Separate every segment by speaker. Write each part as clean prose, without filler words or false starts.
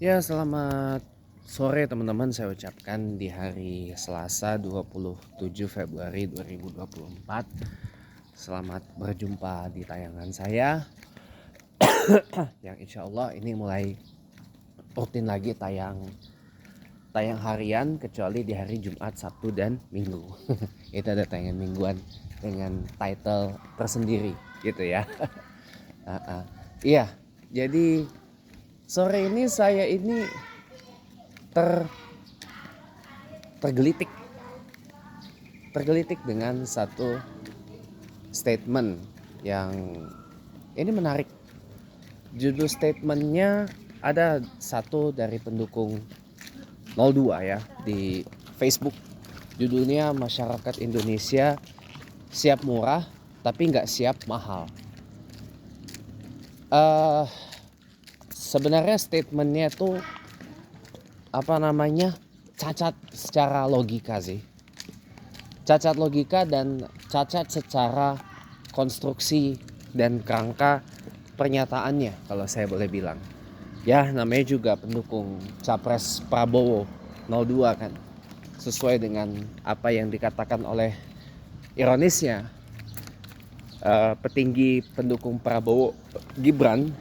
Speaker 1: Ya, selamat sore teman-teman. Saya ucapkan di hari Selasa 27 Februari 2024. Selamat berjumpa di tayangan saya yang insya Allah ini mulai rutin lagi tayang harian, kecuali di hari Jumat, Sabtu, dan Minggu. Itu ada tayangan mingguan dengan title tersendiri gitu ya. Iya, jadi sore ini saya ini tergelitik dengan satu statement yang ini menarik. Judul statementnya ada satu dari pendukung 02 ya di Facebook. Judulnya Masyarakat Indonesia siap murah tapi nggak siap mahal. Sebenarnya statementnya tuh cacat secara logika sih. Cacat logika dan cacat secara konstruksi dan kerangka pernyataannya, kalau saya boleh bilang. Ya, namanya juga pendukung Capres Prabowo 02 kan. Sesuai dengan apa yang dikatakan oleh, ironisnya, petinggi pendukung Prabowo Gibran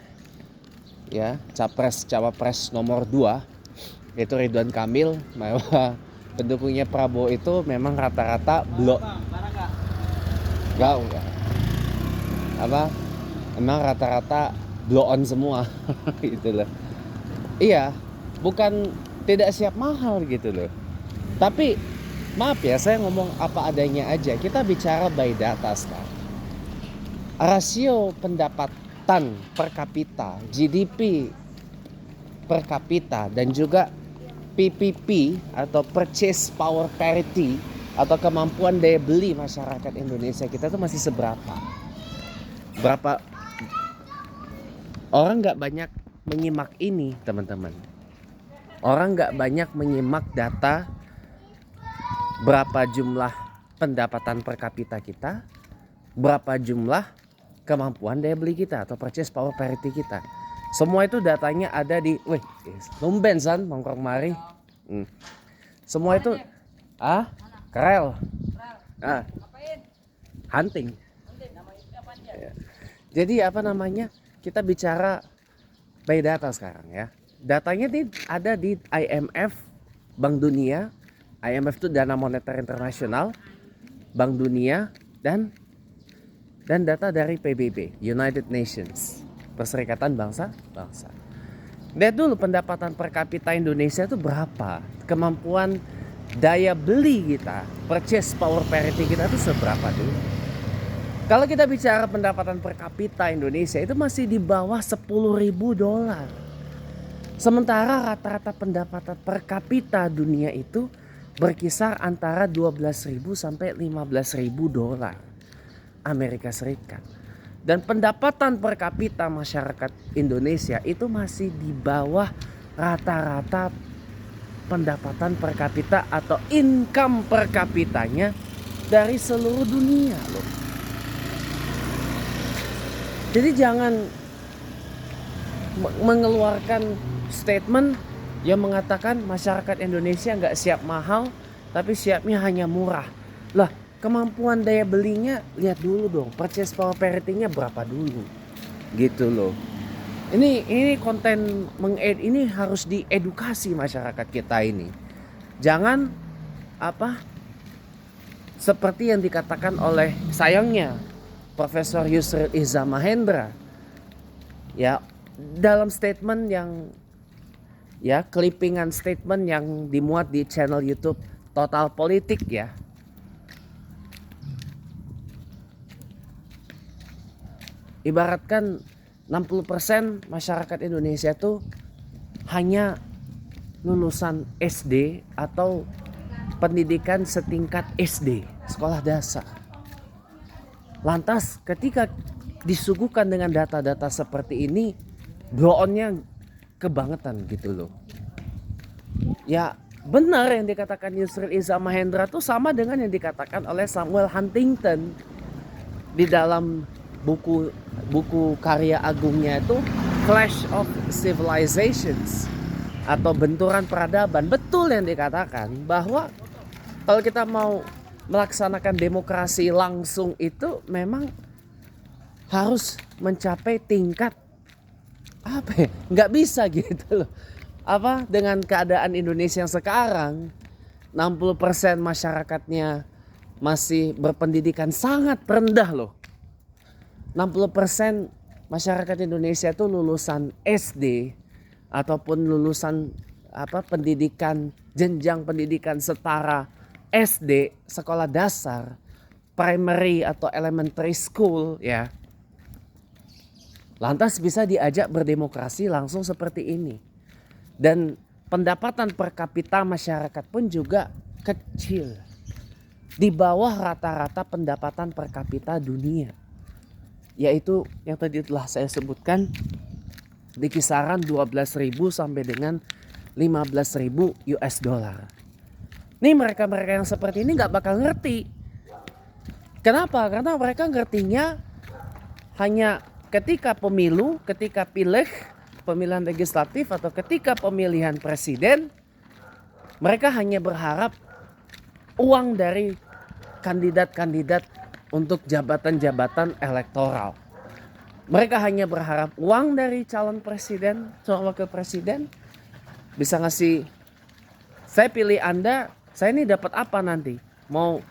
Speaker 1: ya, Cawapres nomor 2 yaitu Ridwan Kamil, bahwa pendukungnya Prabowo itu memang rata-rata emang rata-rata blow on semua gitu loh. Iya, bukan tidak siap mahal gitu loh. Tapi maaf ya, saya ngomong apa adanya aja. Kita bicara by data sekarang. Rasio pendapatan per kapita, GDP per kapita, dan juga PPP atau Purchase Power Parity atau kemampuan daya beli masyarakat Indonesia kita tuh masih seberapa? Berapa orang nggak banyak menyimak ini, teman-teman. Orang nggak banyak menyimak data berapa jumlah pendapatan per kapita kita, berapa jumlah kemampuan daya beli kita atau Purchase Power Parity kita. Semua itu datanya ada di, numben san mongkrong mari. Semua itu Karel. Hunting. Jadi kita bicara by data sekarang ya. Datanya ada di IMF, Bank Dunia. IMF itu Dana Moneter Internasional, Bank Dunia, dan data dari PBB, United Nations, Perserikatan Bangsa-Bangsa. Lihat dulu pendapatan per kapita Indonesia itu berapa, kemampuan daya beli kita, purchase power parity kita itu seberapa dulu. Kalau kita bicara pendapatan per kapita Indonesia itu masih di bawah $10.000. Sementara rata-rata pendapatan per kapita dunia itu berkisar antara $12.000 sampai $15.000 Amerika Serikat. Dan pendapatan per kapita masyarakat Indonesia itu masih di bawah rata-rata pendapatan per kapita atau income per kapitanya dari seluruh dunia loh. Jadi jangan mengeluarkan statement yang mengatakan masyarakat Indonesia nggak siap mahal tapi siapnya hanya murah. Lah, kemampuan daya belinya lihat dulu dong, purchase power parity-nya berapa dulu, gitu loh. Ini konten ini harus diedukasi masyarakat kita ini. Jangan seperti yang dikatakan oleh, sayangnya, Profesor Yusril Iza Mahendra ya, dalam statement yang clippingan statement yang dimuat di channel YouTube Total Politik ya. Ibaratkan 60% masyarakat Indonesia tuh hanya lulusan SD atau pendidikan setingkat SD, sekolah dasar. Lantas ketika disuguhkan dengan data-data seperti ini, blow-on-nya kebangetan gitu loh. Ya benar yang dikatakan Yusril Iza Mahendra tuh sama dengan yang dikatakan oleh Samuel Huntington di dalam buku karya agungnya itu Clash of Civilizations. atau benturan peradaban. Betul yang dikatakan bahwa kalau kita mau melaksanakan demokrasi langsung itu memang harus mencapai tingkat apa ya? Nggak bisa gitu loh. Apa dengan keadaan Indonesia yang sekarang 60% masyarakatnya masih berpendidikan sangat rendah loh. 60% masyarakat Indonesia itu lulusan SD ataupun lulusan pendidikan jenjang pendidikan setara SD, sekolah dasar, primary atau elementary school ya. Lantas bisa diajak berdemokrasi langsung seperti ini. Dan pendapatan per kapita masyarakat pun juga kecil. Di bawah rata-rata pendapatan per kapita dunia. Yaitu yang tadi telah saya sebutkan di kisaran 12.000 sampai dengan 15.000 US dollar. Nih mereka-mereka yang seperti ini gak bakal ngerti. Kenapa? Karena mereka ngertinya hanya ketika pemilu, ketika pemilihan legislatif atau ketika pemilihan presiden, mereka hanya berharap uang dari kandidat-kandidat untuk jabatan-jabatan elektoral. Mereka hanya berharap uang dari calon presiden, calon wakil presiden, bisa ngasih, saya pilih Anda, saya ini dapat apa nanti?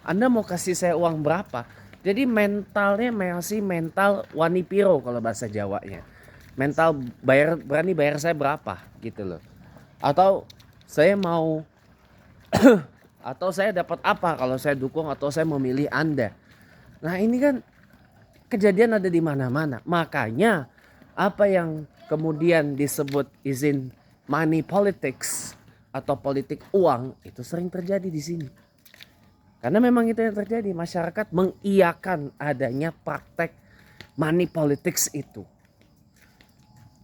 Speaker 1: Anda mau kasih saya uang berapa? Jadi mentalnya masih mental wani piro kalau bahasa Jawanya. Mental berani bayar saya berapa gitu loh. Atau saya mau atau saya dapat apa kalau saya dukung atau saya memilih Anda. Nah, ini kan kejadian ada di mana-mana. Makanya apa yang kemudian disebut izin money politics atau politik uang itu sering terjadi di sini. Karena memang itu yang terjadi, masyarakat mengiyakan adanya praktek money politics itu.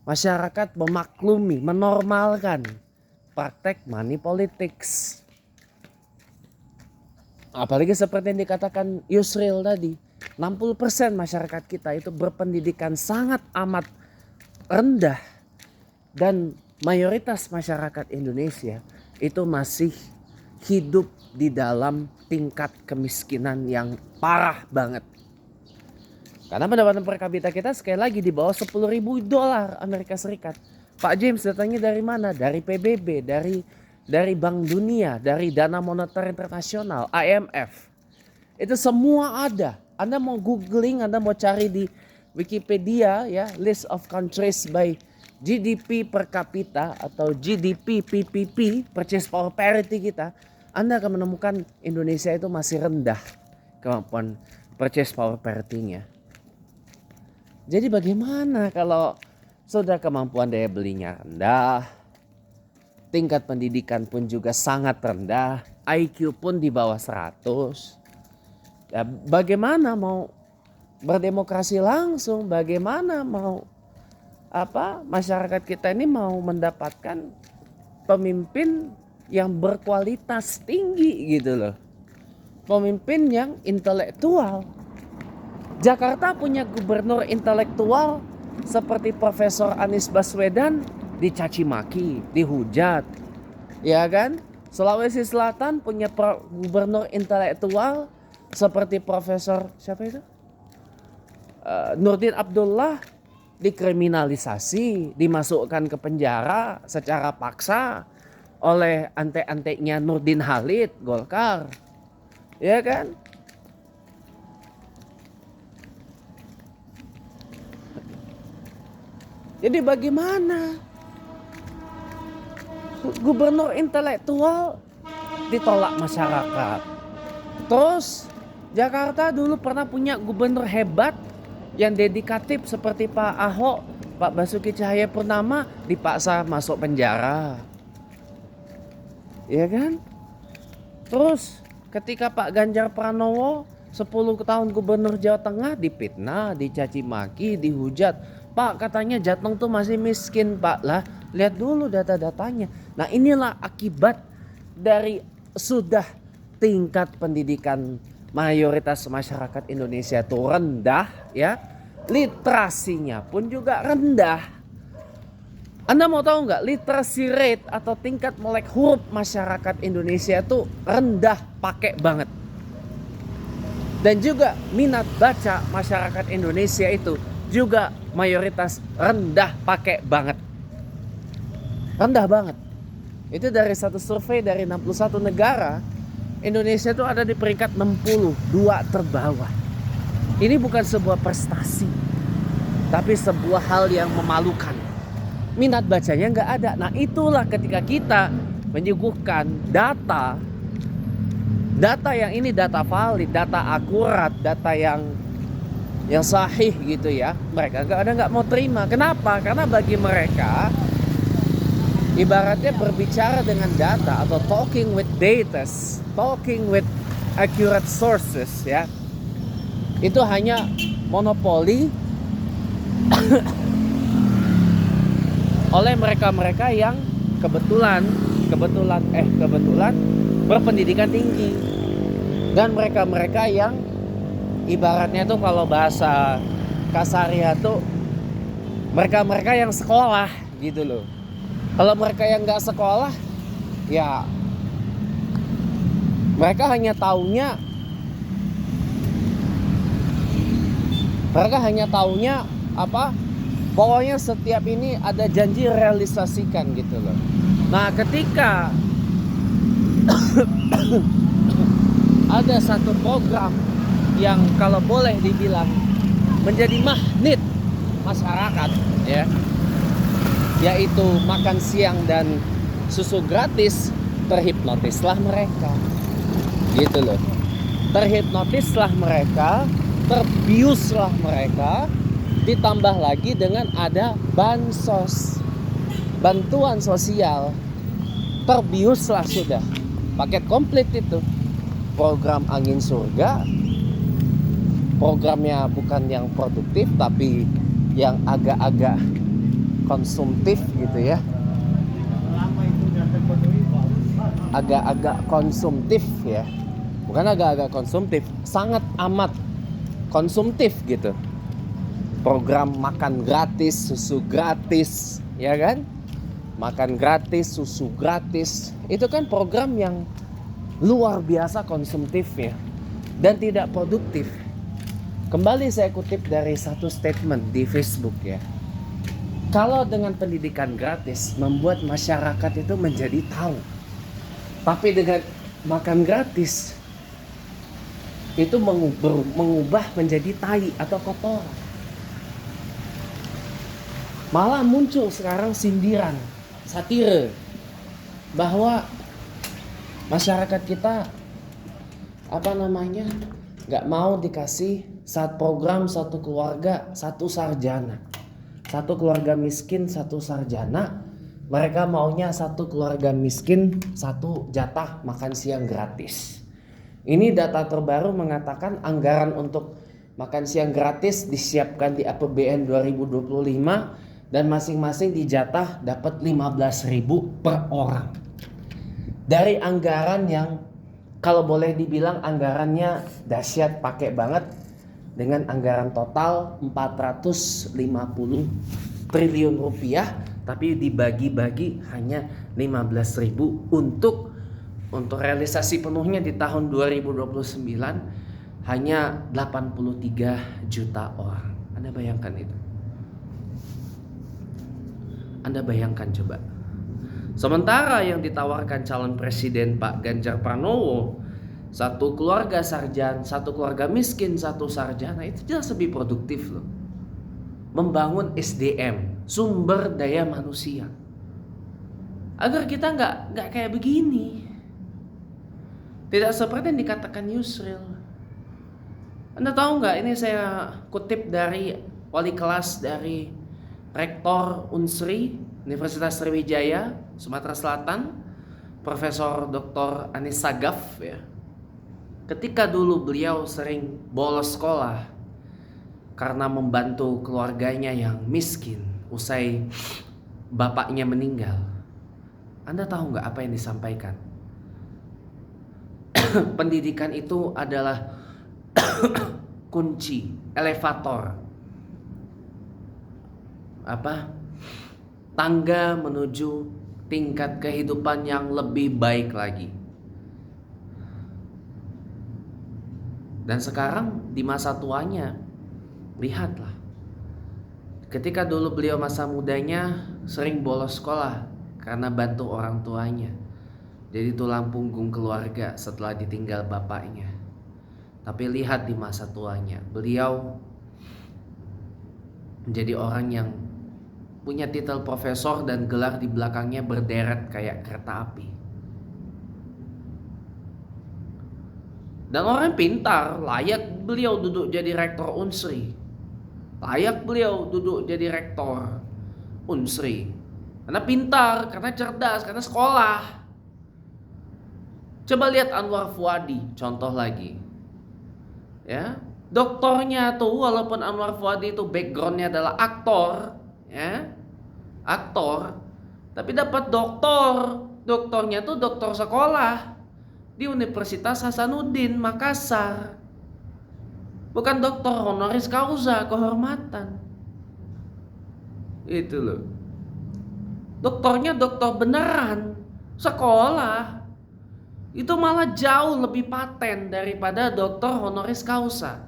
Speaker 1: Masyarakat memaklumi, menormalkan praktek money politics. Apalagi seperti yang dikatakan Yusril tadi, 60% masyarakat kita itu berpendidikan sangat amat rendah. Dan mayoritas masyarakat Indonesia itu masih hidup di dalam tingkat kemiskinan yang parah banget. Karena pendapatan per kapita kita sekali lagi di bawah 10.000 dolar Amerika Serikat. Pak James datangnya dari mana? Dari PBB, dari Bank Dunia, dari Dana Moneter Internasional, IMF. Itu semua ada. Anda mau googling, Anda mau cari di Wikipedia ya, list of countries by GDP per kapita atau GDP PPP, purchase power parity kita, Anda akan menemukan Indonesia itu masih rendah kemampuan purchase power parity-nya. Jadi bagaimana kalau sudah kemampuan daya belinya rendah, tingkat pendidikan pun juga sangat rendah, IQ pun di bawah 100. Ya, bagaimana mau berdemokrasi langsung? Bagaimana mau masyarakat kita ini mau mendapatkan pemimpin yang berkualitas tinggi gitu loh. Pemimpin yang intelektual. Jakarta punya gubernur intelektual seperti Profesor Anies Baswedan dicaci maki, dihujat. Ya kan? Sulawesi Selatan punya gubernur intelektual seperti Profesor siapa itu? Nurdin Abdullah dikriminalisasi, dimasukkan ke penjara secara paksa oleh ante-antenya Nurdin Halid, Golkar. Ya kan? Jadi bagaimana? Gubernur intelektual ditolak masyarakat. Terus Jakarta dulu pernah punya gubernur hebat yang dedikatif seperti Pak Ahok, Pak Basuki Cahayapurnama dipaksa masuk penjara. Ya kan? Terus ketika Pak Ganjar Pranowo 10 tahun gubernur Jawa Tengah dipitnah, dicaci maki, dihujat. Pak katanya Jateng tuh masih miskin Pak. Lah lihat dulu data-datanya. Nah inilah akibat dari sudah tingkat pendidikan mayoritas masyarakat Indonesia itu rendah ya. Literasinya pun juga rendah. Anda mau tahu nggak, literacy rate atau tingkat melek huruf masyarakat Indonesia itu rendah pakai banget. Dan juga minat baca masyarakat Indonesia itu juga mayoritas rendah pakai banget. Rendah banget. Itu dari satu survei dari 61 negara, Indonesia itu ada di peringkat 62 terbawah. Ini bukan sebuah prestasi, tapi sebuah hal yang memalukan. Minat bacanya nggak ada. Nah, itulah ketika kita menyuguhkan data yang ini data valid, data akurat, data yang sahih gitu ya. Mereka nggak mau terima. Kenapa? Karena bagi mereka ibaratnya berbicara dengan data atau talking with data, talking with accurate sources ya. Itu hanya monopoli oleh mereka-mereka yang kebetulan berpendidikan tinggi, dan mereka-mereka yang ibaratnya tuh kalau bahasa kasarnya tuh mereka-mereka yang sekolah gitu loh. Kalau mereka yang nggak sekolah, ya mereka hanya taunya apa? Pokoknya setiap ini ada janji realisasikan gitu loh. Nah, ketika ada satu program yang kalau boleh dibilang menjadi magnet masyarakat ya, yaitu makan siang dan susu gratis, terhipnotislah mereka gitu loh. Terhipnotislah mereka, terbiuslah mereka. Ditambah lagi dengan ada bansos, bantuan sosial, terbiuslah sudah. Paket komplit itu. Program angin surga, programnya bukan yang produktif tapi yang agak-agak konsumtif gitu ya. Agak-agak konsumtif ya. Bukan agak-agak konsumtif, sangat amat konsumtif gitu. Program makan gratis, susu gratis, ya kan? Makan gratis, susu gratis. Itu kan program yang luar biasa konsumtifnya dan tidak produktif. Kembali saya kutip dari satu statement di Facebook ya. Kalau dengan pendidikan gratis membuat masyarakat itu menjadi tahu. Tapi dengan makan gratis itu mengubah menjadi tai atau kotoran. Malah muncul sekarang sindiran, satire bahwa masyarakat kita nggak mau dikasih saat program satu keluarga satu sarjana, satu keluarga miskin satu sarjana. Mereka maunya satu keluarga miskin satu jatah makan siang gratis. Ini data terbaru mengatakan anggaran untuk makan siang gratis disiapkan di APBN 2025 dan masing-masing dijatah dapat 15.000 per orang. Dari anggaran yang kalau boleh dibilang anggarannya dahsyat, pakai banget, dengan anggaran total 450 triliun rupiah, tapi dibagi-bagi hanya 15.000 untuk realisasi penuhnya di tahun 2029 hanya 83 juta orang. Anda bayangkan itu? Anda bayangkan coba. Sementara yang ditawarkan calon presiden Pak Ganjar Pranowo, satu keluarga sarjana, satu keluarga miskin, satu sarjana, itu jelas lebih produktif loh. Membangun SDM, sumber daya manusia. Agar kita nggak kayak begini. Tidak seperti yang dikatakan Yusril. Anda tahu nggak? Ini saya kutip dari wali kelas dari Rektor Unsri Universitas Sriwijaya Sumatera Selatan, Profesor Dr. Anis Sagaf ya. Ketika dulu beliau sering bolos sekolah karena membantu keluarganya yang miskin usai bapaknya meninggal. Anda tahu nggak apa yang disampaikan? Pendidikan itu adalah kunci, elevator tangga menuju tingkat kehidupan yang lebih baik lagi. Dan sekarang di masa tuanya, lihatlah. Ketika dulu beliau masa mudanya sering bolos sekolah karena bantu orang tuanya. Jadi tulang punggung keluarga setelah ditinggal bapaknya. Tapi lihat di masa tuanya, beliau menjadi orang yang punya titel profesor dan gelar di belakangnya berderet kayak kereta api. Dan orang pintar, layak beliau duduk jadi rektor Unsri. Layak beliau duduk jadi rektor Unsri. Karena pintar, karena cerdas, karena sekolah. Coba lihat Anwar Fuadi, contoh lagi. Ya, doktornya tuh walaupun Anwar Fuadi itu backgroundnya adalah aktor, ya, aktor, tapi dapat doktor. Doktornya tuh doktor sekolah di Universitas Hasanuddin Makassar. Bukan doktor honoris causa, kehormatan. Itu loh. Doktornya doktor beneran, sekolah. Itu malah jauh lebih paten daripada doktor honoris causa.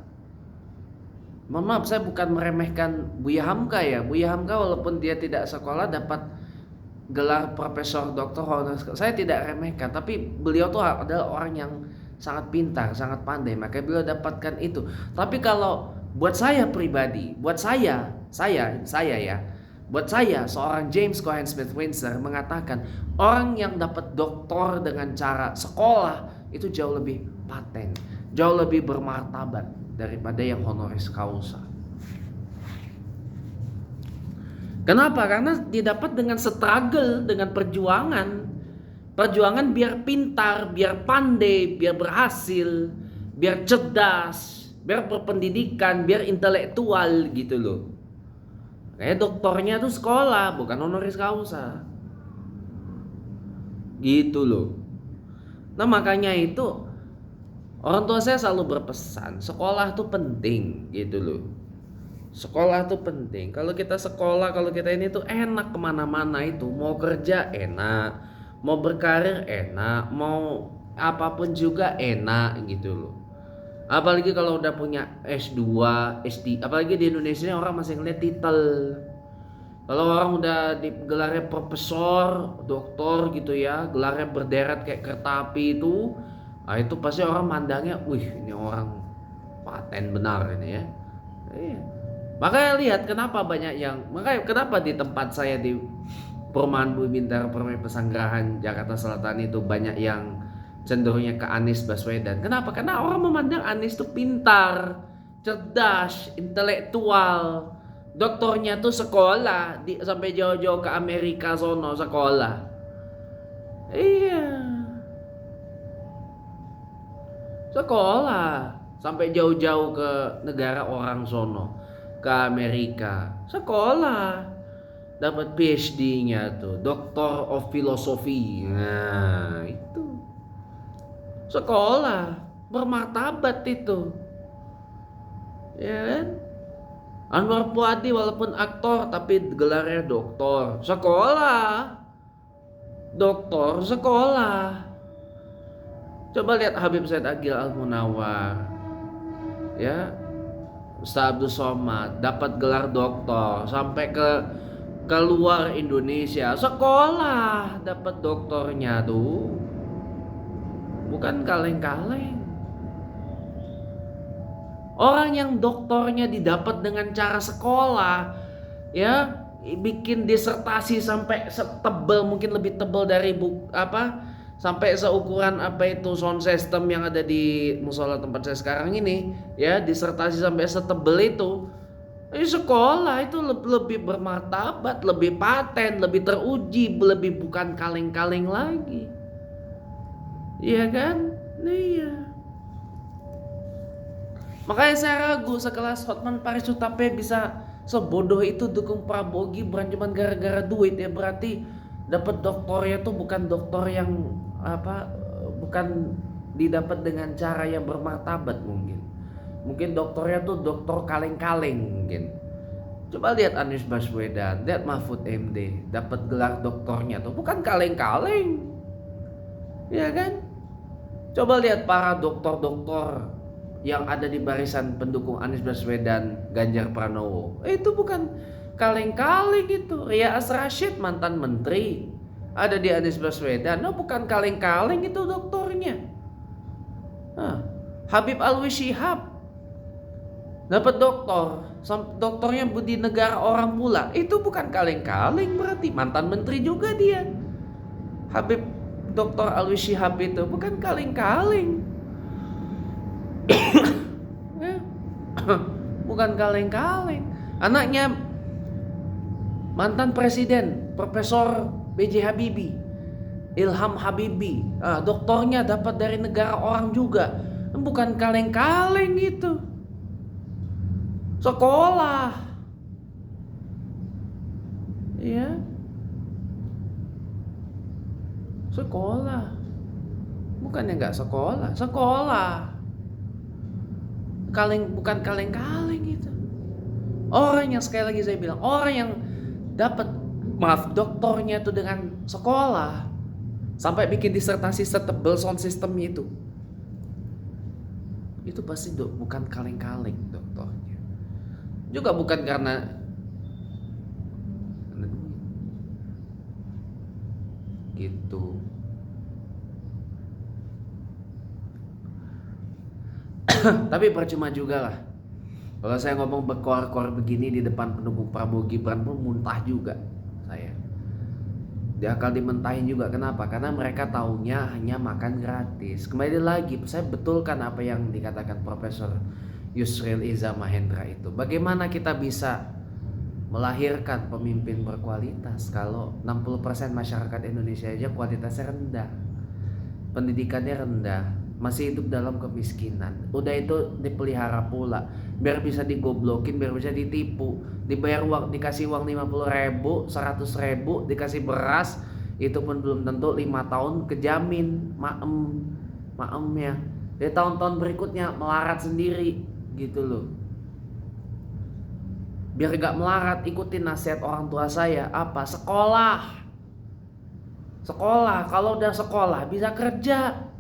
Speaker 1: Mohon maaf, saya bukan meremehkan Buya Hamka ya. Buya Hamka walaupun dia tidak sekolah dapat gelar profesor doktor honoris causa. Saya tidak remehkan, tapi beliau tuh adalah orang yang sangat pintar, sangat pandai, makanya beliau dapatkan itu. Tapi kalau buat saya pribadi, buat saya ya, buat saya seorang James Cohen Smith Windsor mengatakan orang yang dapat doktor dengan cara sekolah itu jauh lebih paten, jauh lebih bermartabat daripada yang honoris causa. Kenapa? Karena didapat dengan struggle, dengan perjuangan. Perjuangan biar pintar, biar pandai, biar berhasil, biar cerdas, biar berpendidikan, biar intelektual gitu loh. Kayak doktornya tuh sekolah, bukan honoris causa. Gitu loh. Nah makanya itu orang tua saya selalu berpesan, sekolah tuh penting gitu loh. Sekolah tuh penting. Kalau kita sekolah, kalau kita ini tuh enak kemana-mana itu. Mau kerja enak, mau berkarir enak, mau apapun juga enak gitu loh. Apalagi kalau udah punya S2, SD, apalagi di Indonesia ini orang masih ngeliat titel. Kalau orang udah di gelarnya profesor, doktor gitu ya, gelarnya berderet kayak kereta api itu, nah itu pasti orang mandangnya, wih ini orang paten benar ini ya. Iya. Makanya lihat kenapa di tempat saya di Perumahan Bumi Bintaro, Perumahan Pesanggerahan Jakarta Selatan itu banyak yang cenderungnya ke Anies Baswedan. Kenapa? Karena orang memandang Anies itu pintar, cerdas, intelektual. Doktornya tuh sekolah, sampai jauh-jauh ke Amerika sono sekolah. Iya. Sekolah sampai jauh-jauh ke negara orang sono, ke Amerika. Sekolah. Dapat PhD-nya tuh, Doctor of Philosophy. Nah, itu. Sekolah, bermartabat itu. Ya kan? Anwar Fuadi walaupun aktor tapi gelarnya doktor. Sekolah. Doktor sekolah. Coba lihat Habib Said Agil Al-Munawar. Ya. Ustaz Abdul Somad dapat gelar doktor sampai ke luar Indonesia. Sekolah dapat doktornya tuh. Bukan kaleng-kaleng. Orang yang doktornya didapat dengan cara sekolah, ya, bikin disertasi sampai setebal, mungkin lebih tebal dari sampai seukuran sound system yang ada di musola tempat saya sekarang ini, ya, disertasi sampai setebal itu. Sekolah itu lebih bermartabat, lebih paten, lebih teruji, lebih bukan kaleng-kaleng lagi. Iya kan? Iya. Makanya saya ragu sekelas Hotman Paris Hutapea bisa sebodoh itu dukung Prabowo Gibran cuma gara-gara duit, ya berarti dapat doktornya tuh bukan doktor yang bukan didapat dengan cara yang bermartabat mungkin. Mungkin doktornya tuh doktor kaleng-kaleng mungkin. Coba lihat Anies Baswedan, lihat Mahfud MD, dapat gelar doktornya tuh bukan kaleng-kaleng, ya kan? Coba lihat para doktor-doktor yang ada di barisan pendukung Anies Baswedan, Ganjar Pranowo. Itu bukan kaleng-kaleng itu. Ria Asrashid mantan menteri ada di Anies Baswedan. No, bukan kaleng-kaleng itu doktornya. Habib Alwi Shihab dapat doktornya Budi Negara orang pula. Itu bukan kaleng-kaleng berarti. Mantan menteri juga dia. Habib Dr. Alwi Shihab itu bukan kaleng-kaleng. Bukan kaleng-kaleng. Anaknya mantan presiden Profesor B.J. Habibie, Ilham Habibie, doktornya dapat dari negara orang juga. Bukan kaleng-kaleng itu. Sekolah, ya, sekolah. Bukannya nggak sekolah, sekolah. Bukan kaleng-kaleng itu. Orang yang, sekali lagi saya bilang, orang yang dapat doktornya itu dengan sekolah sampai bikin disertasi setebal sound systemnya itu pasti bukan kaleng-kaleng doktornya. Juga bukan karena gitu. Tapi percuma juga lah. Kalau saya ngomong berkor-kor begini di depan pendukung Prabowo Gibran pun muntah juga saya. Dia akan dimentahin juga. Kenapa? Karena mereka taunya hanya makan gratis. Kembali lagi, saya betulkan apa yang dikatakan Profesor Yusril Iza Mahendra itu. Bagaimana kita bisa melahirkan pemimpin berkualitas kalau 60% masyarakat Indonesia aja kualitasnya rendah, pendidikannya rendah, masih hidup dalam kemiskinan. Udah itu dipelihara pula biar bisa digoblokin, biar bisa ditipu, dibayar uang, dikasih uang 50.000, 100.000, dikasih beras, itu pun belum tentu 5 tahun kejamin maemnya. Di tahun-tahun berikutnya melarat sendiri gitu loh. Biar gak melarat, ikutin nasihat orang tua saya. Apa? Sekolah. Kalau udah sekolah bisa kerja.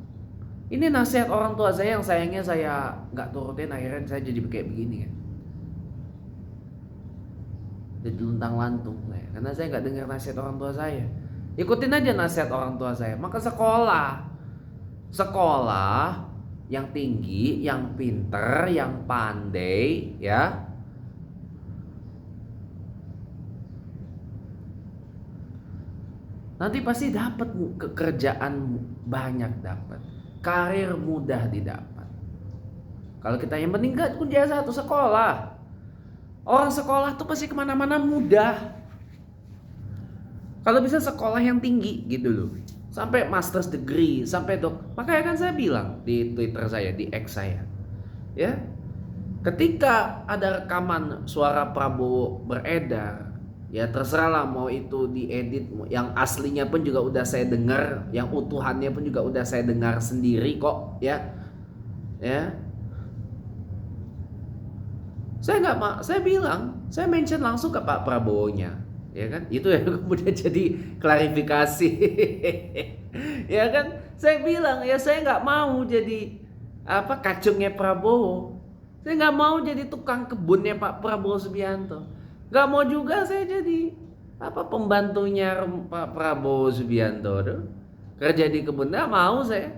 Speaker 1: Ini nasihat orang tua saya yang sayangnya saya gak turutin. Akhirnya saya jadi kayak begini kan. Jadi luntang-lantung saya. Karena saya gak dengar nasihat orang tua saya. Ikutin aja nasihat orang tua saya. Maka sekolah yang tinggi, yang pinter, yang pandai, ya. Nanti pasti dapat pekerjaan, banyak dapat. Karir mudah didapat. Kalau kita yang penting gak kuliah satu, sekolah. Orang sekolah tuh pasti kemana-mana mudah. Kalau bisa sekolah yang tinggi gitu loh, sampai master's degree, sampai makanya kan saya bilang di Twitter saya, di X saya, ya, ketika ada rekaman suara Prabowo beredar, ya terserah lah, mau itu diedit, yang aslinya pun juga udah saya dengar, yang utuhannya pun juga udah saya dengar sendiri kok, ya. Saya bilang, saya mention langsung ke Pak Prabowo-nya, ya kan? Itu yang kemudian jadi klarifikasi. Ya kan? Saya bilang, ya saya nggak mau jadi kacungnya Prabowo. Saya nggak mau jadi tukang kebunnya Pak Prabowo Subianto. Nggak mau juga saya jadi pembantunya Pak Prabowo Subianto. Kerja di kebun, nggak mau saya.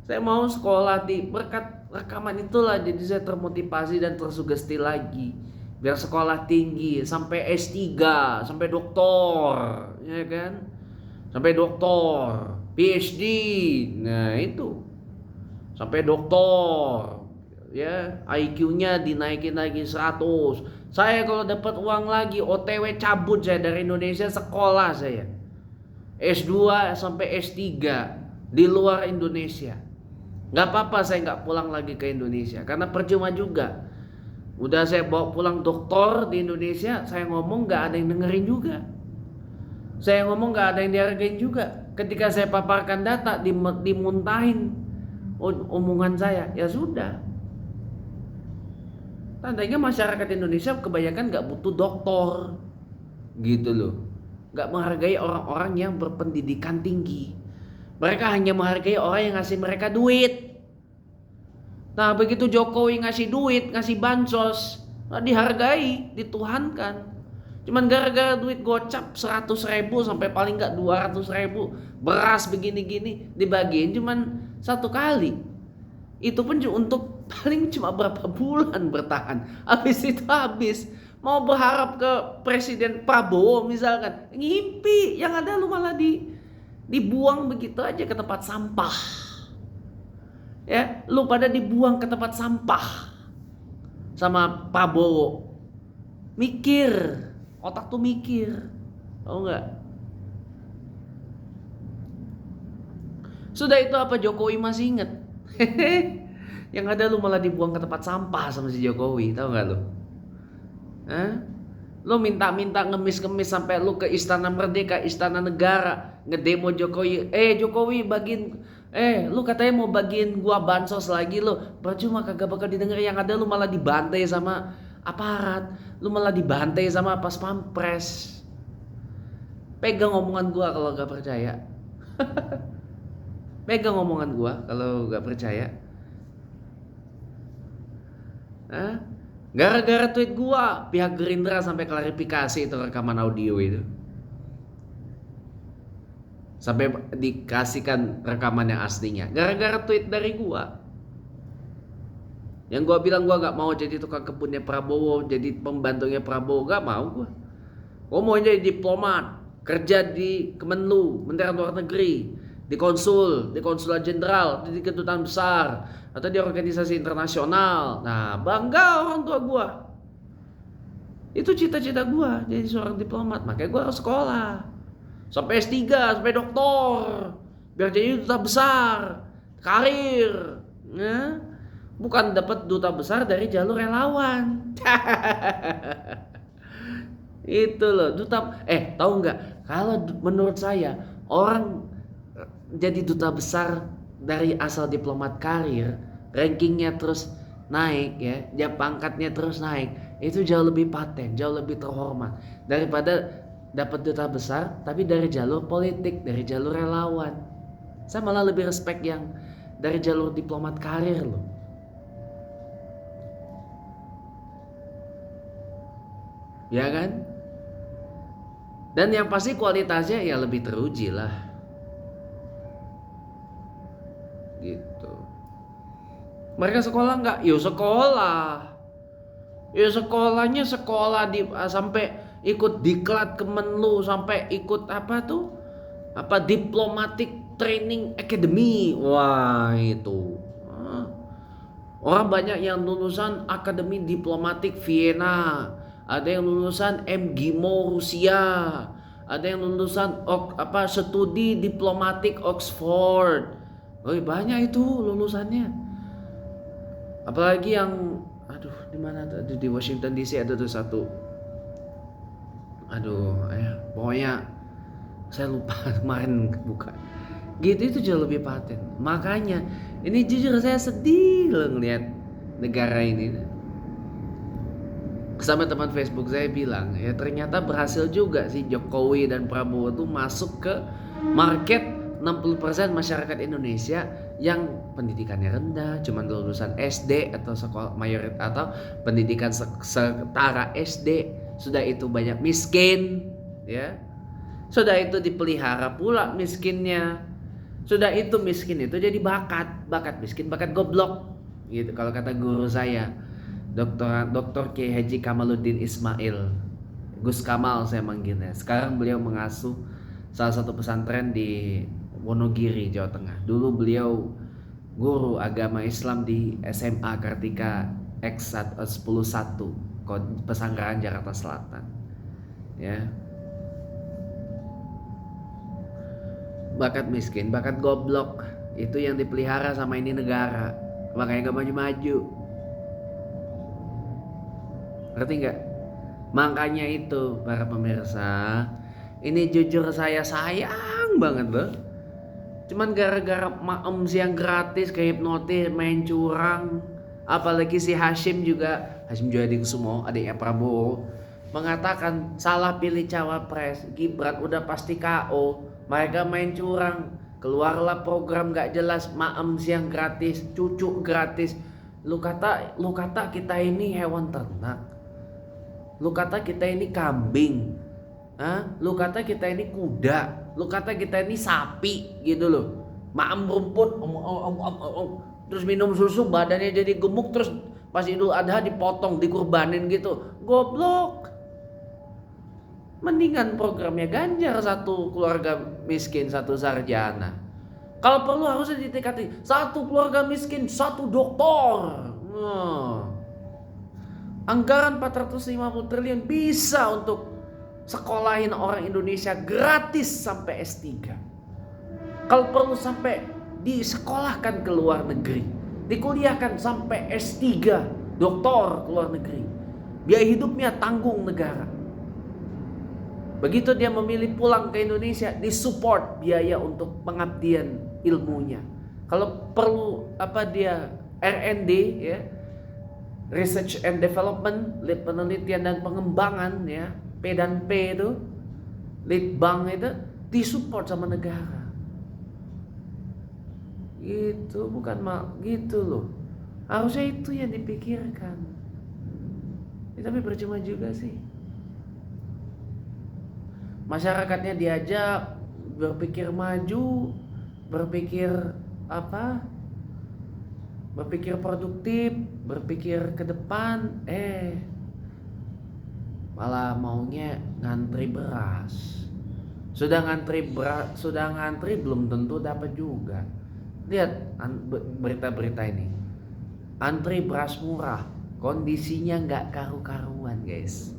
Speaker 1: Saya mau sekolah berkat rekaman itulah, jadi saya termotivasi dan tersugesti lagi. Biar sekolah tinggi sampai S3, sampai doktor, ya kan? Sampai doktor, PhD. Nah, itu. Sampai doktor. Ya, IQ-nya dinaikin lagi 100. Saya kalau dapat uang lagi OTW cabut saya dari Indonesia, sekolah saya. S2 sampai S3 di luar Indonesia. Gak apa-apa saya gak pulang lagi ke Indonesia, karena percuma juga. Udah saya bawa pulang doktor di Indonesia, saya ngomong gak ada yang dengerin juga. Saya ngomong gak ada yang dihargain juga. Ketika saya paparkan data, dimuntahin omongan saya. Ya sudah. Tandanya masyarakat Indonesia kebanyakan nggak butuh dokter, gitu loh. Nggak menghargai orang-orang yang berpendidikan tinggi. Mereka hanya menghargai orang yang ngasih mereka duit. Nah begitu Jokowi ngasih duit, ngasih bansos, nah dihargai, dituhankan. Cuman gara-gara duit gocap 100.000 sampai paling nggak 200.000, beras begini-gini dibagiin cuman satu kali. Itu pun untuk paling cuma berapa bulan bertahan. Habis itu habis. Mau berharap ke Presiden Prabowo misalkan, ngimpi. Yang ada lu malah dibuang begitu aja ke tempat sampah. Ya, lu pada dibuang ke tempat sampah sama Prabowo. Mikir, otak tuh mikir, tahu nggak? Sudah itu apa Jokowi masih inget? Yang ada lu malah dibuang ke tempat sampah sama si Jokowi, tahu nggak lu? Hah? Lu minta-minta ngemis-ngemis sampai lu ke Istana Merdeka, Istana Negara, ngedemo Jokowi. Jokowi bagiin, lu katanya mau bagiin gua bansos lagi lu. Percuma kagak bakal didengar, yang ada lu malah dibantai sama aparat. Lu malah dibantai sama pas pampres. Pegang omongan gua kalau gak percaya. Pegang omongan gua kalau gak percaya. Hah? Gara-gara tweet gua, pihak Gerindra sampai klarifikasi itu rekaman audio itu. Sampai dikasihkan rekaman yang aslinya. Gara-gara tweet dari gua. Yang gua bilang gua gak mau jadi tukang kebunnya Prabowo, jadi pembantunya Prabowo, gak mau gua. Gua mau jadi diplomat, kerja di Kemenlu, Menteri Luar Negeri, di konsulat jenderal, di kedutaan besar, atau di organisasi internasional. Nah, bangga orang tua gua. Itu cita-cita gua, jadi seorang diplomat. Makanya gua harus sekolah sampai S3, sampai doktor, biar jadi duta besar, karir. Ya. Bukan dapat duta besar dari jalur relawan. Itu loh, tahu nggak? Kalau menurut saya orang jadi duta besar dari asal diplomat karir, rankingnya terus naik ya, pangkatnya terus naik, itu jauh lebih paten, jauh lebih terhormat daripada dapat duta besar tapi dari jalur politik, dari jalur relawan. Saya malah lebih respect yang dari jalur diplomat karir loh. Ya kan? Dan yang pasti kualitasnya ya lebih teruji lah. Gitu. Mereka sekolah nggak? Yo sekolah. Ya sekolahnya sekolah sampai ikut diklat Kemenlu, sampai ikut Diplomatic Training Academy. Wah itu. Orang banyak yang lulusan Akademi Diplomatik Vienna, ada yang lulusan MGIMO Rusia, ada yang lulusan studi diplomatik Oxford. Banyak itu lulusannya. Apalagi yang di mana tadi, di Washington DC ada tuh satu. Pokoknya saya lupa kemarin buka. Gitu itu jauh lebih paten. Makanya ini jujur saya sedih loh ngeliat negara ini. Sama teman Facebook saya bilang, ya ternyata berhasil juga sih Jokowi dan Prabowo tuh masuk ke market 60% masyarakat Indonesia yang pendidikannya rendah, cuman lulusan SD atau sekolah mayoritas atau pendidikan setara SD, sudah itu banyak miskin, ya. Sudah itu dipelihara pula miskinnya. Sudah itu miskin itu jadi bakat miskin, bakat goblok. Gitu kalau kata guru saya, Dr. Kiai Haji Kamaluddin Ismail, Gus Kamal saya manggilnya. Sekarang beliau mengasuh salah satu pesantren di Wonogiri, Jawa Tengah. Dulu beliau guru agama Islam di SMA Kartika X101 Pesanggrahan Jakarta Selatan. Ya. Bakat miskin, bakat goblok itu yang dipelihara sama ini negara. Makanya gak maju-maju. Ngerti gak? Makanya itu para pemirsa, ini jujur saya sayang banget loh. Cuman gara-gara maem siang gratis, kayak hipnotis, main curang, Apalagi si Hashim Johadikusumo, adiknya Prabowo, mengatakan salah pilih cawapres, Gibran udah pasti KO, mereka main curang, keluarlah program gak jelas, maem siang gratis, cucu gratis. Lu kata kita ini hewan ternak, lu kata kita ini kambing, lu kata kita ini kuda, lu kata kita ini sapi gitu loh, maem rumput, terus minum susu badannya jadi gemuk, terus pas Idul Adha dipotong, dikurbanin gitu. Goblok. Mendingan programnya Ganjar, satu keluarga miskin, satu sarjana. Kalau perlu harusnya ditingkati, satu keluarga miskin, satu doktor. Anggaran 450 triliun bisa untuk sekolahin orang Indonesia gratis sampai S3. Kalau perlu sampai disekolahkan ke luar negeri, dikuliahkan sampai S3, doktor ke luar negeri. Biaya hidupnya tanggung negara. Begitu dia memilih pulang ke Indonesia, disupport biaya untuk pengabdian ilmunya. Kalau perlu dia R&D ya, Research and Development, penelitian dan pengembangan ya, P dan P itu, Litbang itu disupport sama negara. Itu bukan gitu loh. Harusnya itu yang dipikirkan. Tapi percuma juga sih. Masyarakatnya diajak berpikir maju, berpikir berpikir produktif, berpikir ke depan, malah maunya ngantri beras. Sudah ngantri belum tentu dapat juga. Lihat berita-berita ini, antri beras murah, kondisinya nggak karu-karuan guys,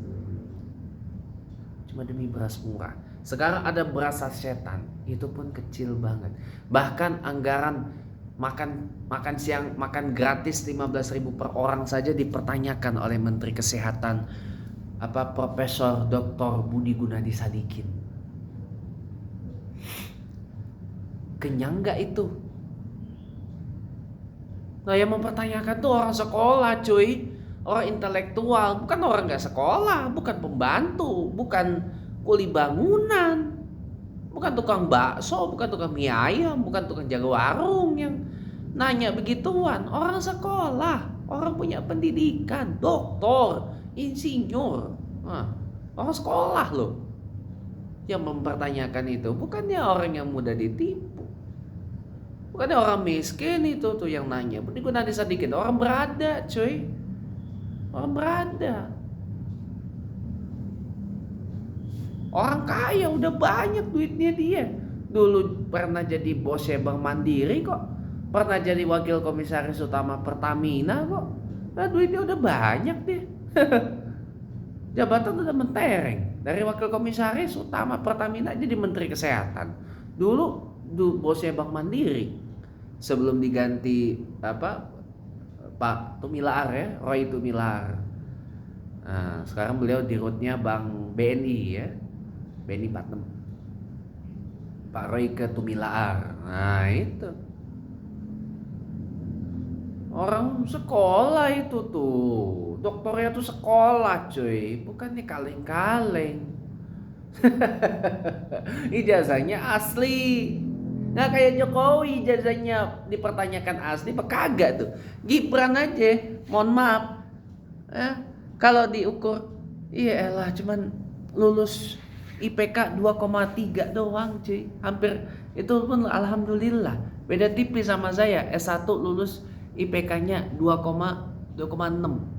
Speaker 1: cuma demi beras murah. Sekarang ada beras sasetan, itu pun kecil banget. Bahkan anggaran makan siang, makan gratis 15.000 per orang saja dipertanyakan oleh Menteri Kesehatan Profesor Dr. Budi Gunadi Sadikin. Kenyang nggak itu? Nah, yang mempertanyakan tuh orang sekolah cuy, orang intelektual, bukan orang gak sekolah, bukan pembantu, bukan kuli bangunan, bukan tukang bakso, bukan tukang mie ayam, bukan tukang jaga warung yang nanya begituan. Orang sekolah, orang punya pendidikan, doktor, insinyur, orang sekolah loh yang mempertanyakan itu, bukannya orang yang mudah ditipu. Bukannya orang miskin itu tuh yang nanya. Budi Gunadi Sadikin, orang berada cuy. Orang berada. Orang kaya, udah banyak duitnya dia. Dulu pernah jadi bosnya Bank Mandiri kok. Pernah jadi wakil komisaris utama Pertamina kok. Nah, duitnya udah banyak dia. Jabatan udah mentereng. Dari wakil komisaris utama Pertamina jadi Menteri Kesehatan. Dulu bosnya Bank Mandiri. Sebelum diganti Pak Tumilar ya, Roy Tumilar. Nah, sekarang beliau di rootnya Bank BNI ya, BNI Patem. Pak Roy ke Tumilar. Nah itu orang sekolah itu tuh, doktornya tuh sekolah cuy, bukannya kaleng-kaleng. Ijazahnya asli. Nah kayak Jokowi ijazahnya dipertanyakan asli apa kagak tuh. Gibran aja, mohon maaf, kalau diukur, iya elah cuman lulus IPK 2,3 doang cuy. Hampir itu pun alhamdulillah. Beda tipis sama saya, S1 lulus IPK-nya 2,6,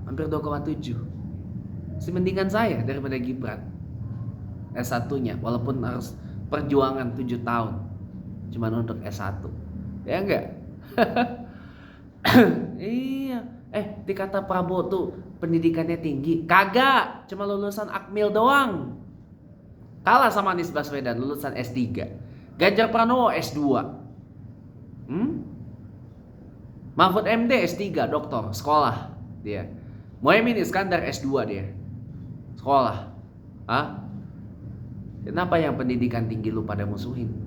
Speaker 1: hampir 2,7. Mendingan saya daripada Gibran S1-nya, walaupun harus perjuangan 7 tahun cuman untuk S1. Ya enggak? Iya. Dikata Prabowo tuh pendidikannya tinggi. Kagak, cuma lulusan Akmil doang. Kalah sama Anies Baswedan lulusan S3. Ganjar Pranowo S2. Mahfud MD S3, doktor, sekolah dia. Muhaimin Iskandar S2 dia. Sekolah. Kenapa yang pendidikan tinggi lu pada musuhin?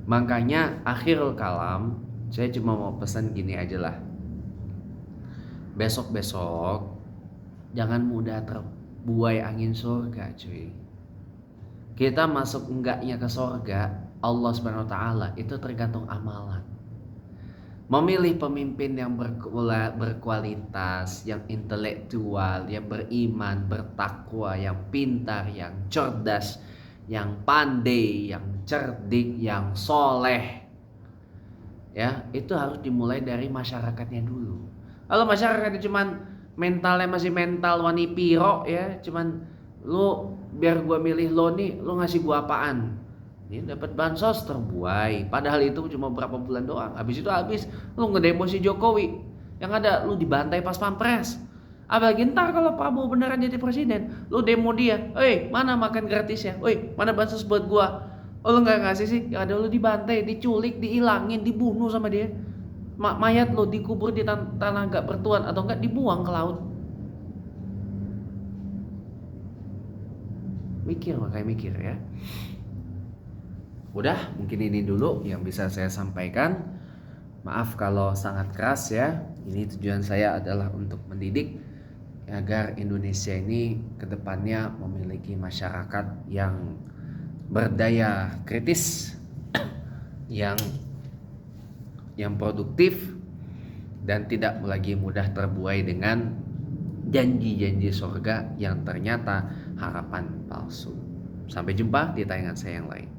Speaker 1: Makanya akhirul kalam, saya cuma mau pesan gini aja lah.
Speaker 2: besok-besok jangan mudah terbuai angin surga, cuy. Kita masuk enggaknya ke surga Allah Subhanahu wa taala itu tergantung amalan. Memilih pemimpin yang berkualitas, yang intelektual, yang beriman, bertakwa, yang pintar, yang cerdas, yang pandai, yang cerdik, yang soleh, ya itu harus dimulai dari masyarakatnya dulu. Kalau masyarakatnya cuman mentalnya masih mental wani piro, ya cuman lu biar gua milih lo nih, lu ngasih gua apaan? Ini dapat bansos terbuai. Padahal itu cuma berapa bulan doang. Habis itu habis lu ngedemo si Jokowi. Yang ada lu dibantai pas pampres. Apalagi ntar kalau Prabowo beneran jadi presiden, lu demo dia. Mana makan gratisnya? Mana bansos buat gua? Oh, lu nggak ngasih sih? Yang ada lu dibantai, diculik, dihilangin, dibunuh sama dia. Mayat lu dikubur di tanah gak bertuan atau enggak dibuang ke laut. Makanya mikir ya. Udah, mungkin ini dulu yang bisa saya sampaikan. Maaf kalau sangat keras ya. Ini tujuan saya adalah untuk mendidik agar Indonesia ini kedepannya memiliki masyarakat yang berdaya kritis, yang produktif, dan tidak lagi mudah terbuai dengan janji-janji surga yang ternyata harapan palsu. Sampai jumpa di tayangan saya yang lain.